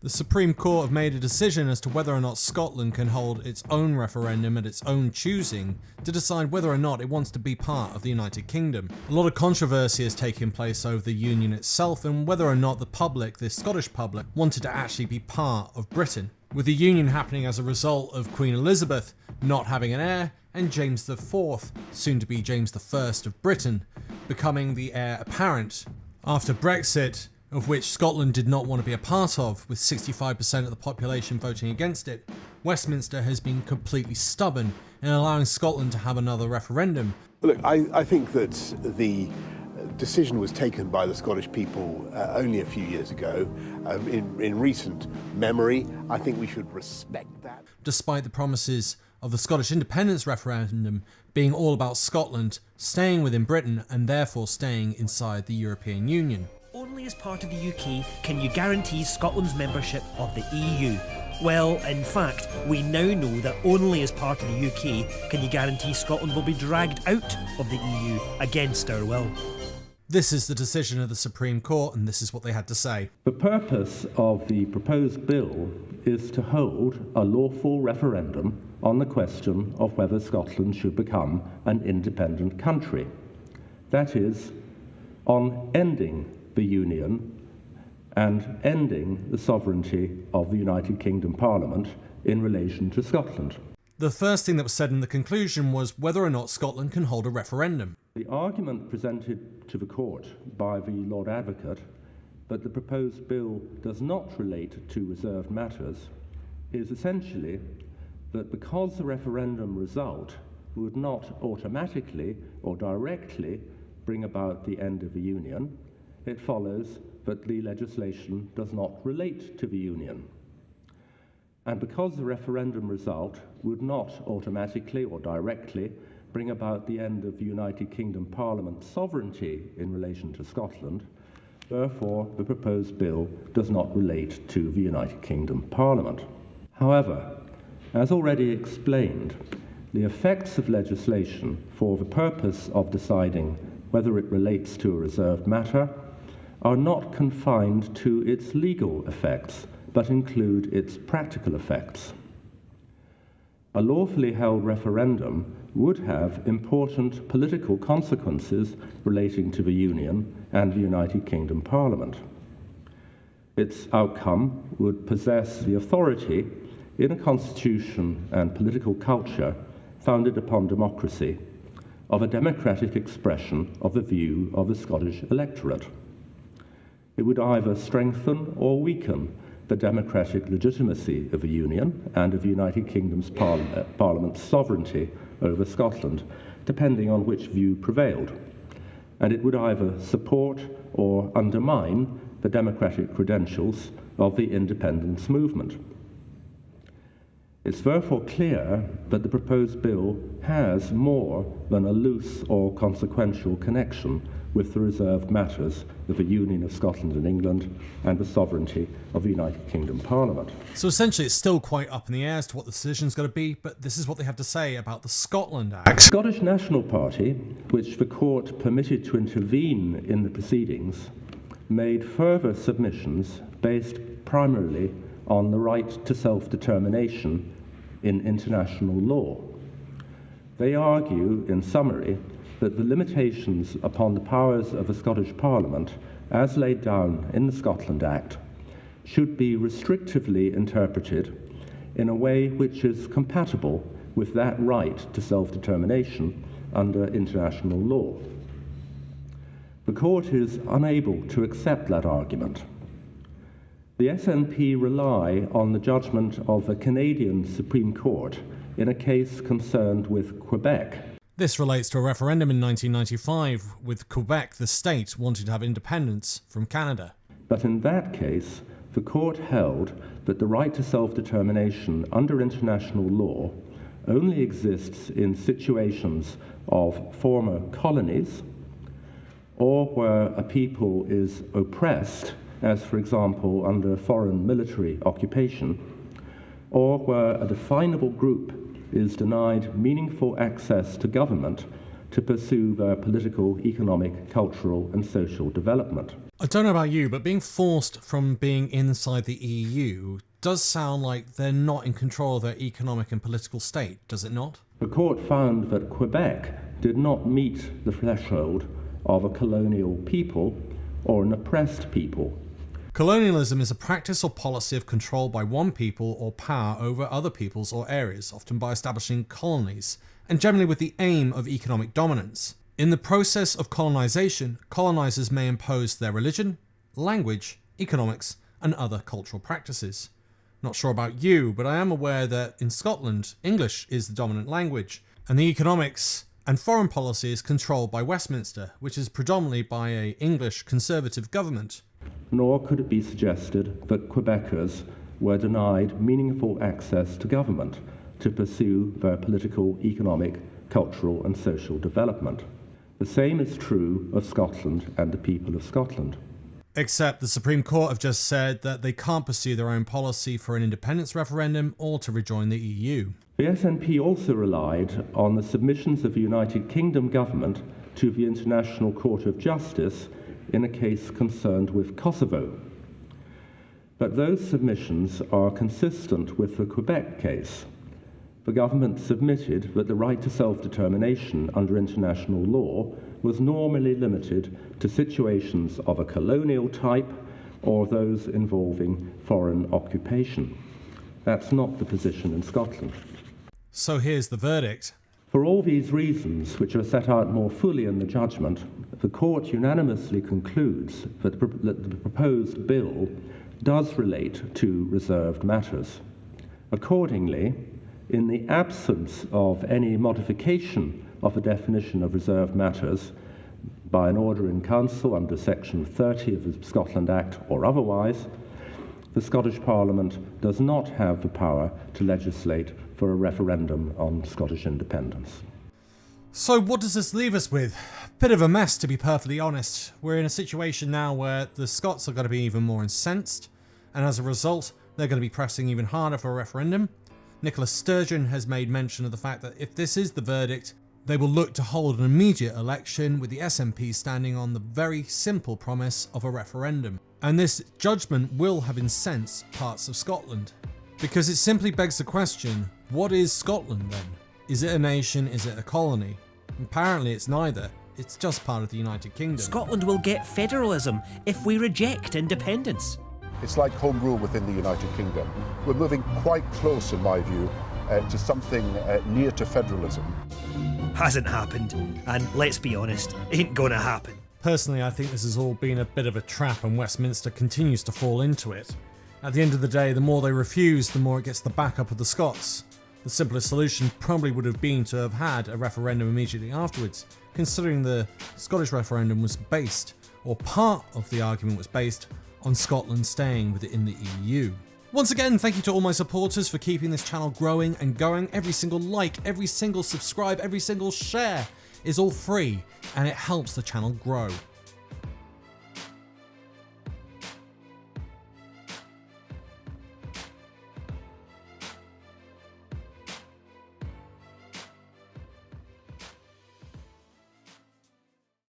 The Supreme Court have made a decision as to whether or not Scotland can hold its own referendum at its own choosing to decide whether or not it wants to be part of the United Kingdom. A lot of controversy has taken place over the union itself and whether or not the public, the Scottish public, wanted to actually be part of Britain. With the union happening as a result of Queen Elizabeth not having an heir and James IV, soon to be James I of Britain, becoming the heir apparent. After Brexit, of which Scotland did not want to be a part of, with 65% of the population voting against it, Westminster has been completely stubborn in allowing Scotland to have another referendum. Look, I think that the decision was taken by the Scottish people only a few years ago. In recent memory, I think we should respect that. Despite the promises of the Scottish independence referendum being all about Scotland staying within Britain and therefore staying inside the European Union. Only as part of the UK can you guarantee Scotland's membership of the EU. Well, in fact, we now know that only as part of the UK can you guarantee Scotland will be dragged out of the EU against our will. This is the decision of the Supreme Court, and this is what they had to say. The purpose of the proposed bill is to hold a lawful referendum on the question of whether Scotland should become an independent country. That is, on ending the Union and ending the sovereignty of the United Kingdom Parliament in relation to Scotland. The first thing that was said in the conclusion was whether or not Scotland can hold a referendum. The argument presented to the court by the Lord Advocate that the proposed bill does not relate to reserved matters is essentially that because the referendum result would not automatically or directly bring about the end of the Union, it follows that the legislation does not relate to the Union. And because the referendum result would not automatically or directly bring about the end of the United Kingdom Parliament's sovereignty in relation to Scotland, therefore the proposed bill does not relate to the United Kingdom Parliament. However, as already explained, the effects of legislation for the purpose of deciding whether it relates to a reserved matter are not confined to its legal effects, but include its practical effects. A lawfully held referendum would have important political consequences relating to the Union and the United Kingdom Parliament. Its outcome would possess the authority in a constitution and political culture founded upon democracy of a democratic expression of the view of the Scottish electorate. It would either strengthen or weaken the democratic legitimacy of the Union and of the United Kingdom's Parliament's sovereignty over Scotland, depending on which view prevailed. And it would either support or undermine the democratic credentials of the independence movement. It's therefore clear that the proposed bill has more than a loose or consequential connection with the reserved matters of the Union of Scotland and England and the sovereignty of the United Kingdom Parliament. So essentially it's still quite up in the air as to what the decision's going to be, but this is what they have to say about the Scotland Act. The Scottish National Party, which the court permitted to intervene in the proceedings, made further submissions based primarily on the right to self-determination in international law. They argue, in summary, that the limitations upon the powers of the Scottish Parliament, as laid down in the Scotland Act, should be restrictively interpreted in a way which is compatible with that right to self-determination under international law. The court is unable to accept that argument. The SNP rely on the judgment of the Canadian Supreme Court in a case concerned with Quebec. This relates to a referendum in 1995, with Quebec, the state, wanting to have independence from Canada. But in that case, the court held that the right to self-determination under international law only exists in situations of former colonies or where a people is oppressed, as for example under foreign military occupation, or where a definable group is denied meaningful access to government to pursue their political, economic, cultural and social development. I don't know about you, but being forced from being inside the EU does sound like they're not in control of their economic and political state, does it not? The court found that Quebec did not meet the threshold of a colonial people or an oppressed people. Colonialism is a practice or policy of control by one people or power over other peoples or areas, often by establishing colonies, and generally with the aim of economic dominance. In the process of colonization, colonizers may impose their religion, language, economics, and other cultural practices. Not sure about you, but I am aware that in Scotland, English is the dominant language, and the economics and foreign policy is controlled by Westminster, which is predominantly by an English Conservative government. Nor could it be suggested that Quebecers were denied meaningful access to government to pursue their political, economic, cultural and social development. The same is true of Scotland and the people of Scotland. Except the Supreme Court have just said that they can't pursue their own policy for an independence referendum or to rejoin the EU. The SNP also relied on the submissions of the United Kingdom government to the International Court of Justice in a case concerned with Kosovo. But those submissions are consistent with the Quebec case. The government submitted that the right to self-determination under international law was normally limited to situations of a colonial type or those involving foreign occupation. That's not the position in Scotland. So here's the verdict. For all these reasons, which are set out more fully in the judgment, the court unanimously concludes that the proposed bill does relate to reserved matters. Accordingly, in the absence of any modification of the definition of reserved matters by an order in council under section 30 of the Scotland Act or otherwise, the Scottish Parliament does not have the power to legislate for a referendum on Scottish independence. So what does this leave us with? Bit of a mess, to be perfectly honest. We're in a situation now where the Scots are going to be even more incensed, and as a result, they're going to be pressing even harder for a referendum. Nicola Sturgeon has made mention of the fact that if this is the verdict, they will look to hold an immediate election, with the SNP standing on the very simple promise of a referendum. And this judgment will have incensed parts of Scotland, because it simply begs the question, what is Scotland then? Is it a nation? Is it a colony? Apparently it's neither. It's just part of the United Kingdom. Scotland will get federalism if we reject independence. It's like home rule within the United Kingdom. We're moving quite close, in my view, to something near to federalism. Hasn't happened, and let's be honest, ain't gonna happen. Personally, I think this has all been a bit of a trap, and Westminster continues to fall into it. At the end of the day, the more they refuse, the more it gets the backup of the Scots. The simplest solution probably would have been to have had a referendum immediately afterwards, considering the Scottish referendum was based, or part of the argument was based, on Scotland staying within the EU. Once again, thank you to all my supporters for keeping this channel growing and going. Every single like, every single subscribe, every single share is all free, and it helps the channel grow.